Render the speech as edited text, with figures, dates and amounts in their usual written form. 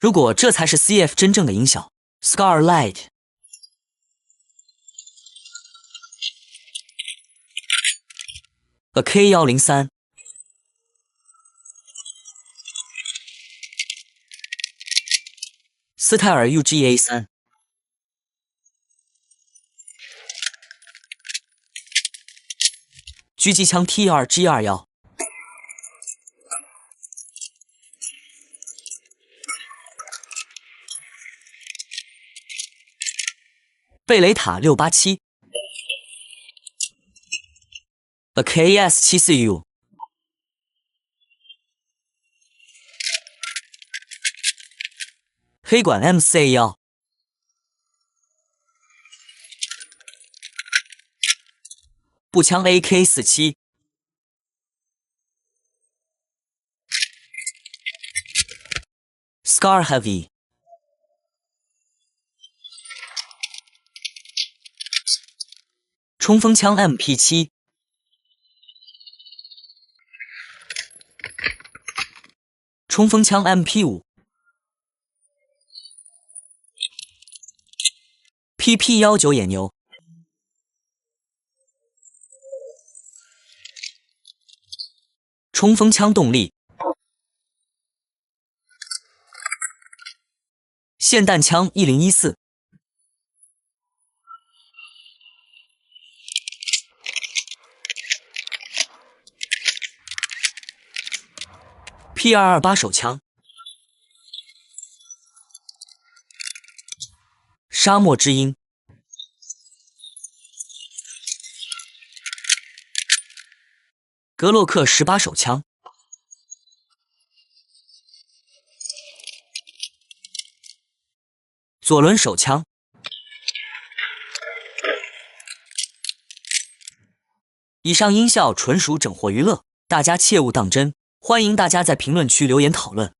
如果这才是 CF 真正的音效 ，Scarlight。AK103，斯泰尔 UGA3，狙击枪 T2G21，贝雷塔687。 AKS74U， 黑管 MC1， 步枪 AK47， Scar Heavy， 冲锋枪 MP7。 冲锋枪 MP5， PP19野牛，冲锋枪动力，霰弹枪1014，P228手枪，沙漠之鹰，格洛克18手枪，左轮手枪，以上音效纯属整活娱乐，大家切勿当真。欢迎大家在评论区留言讨论。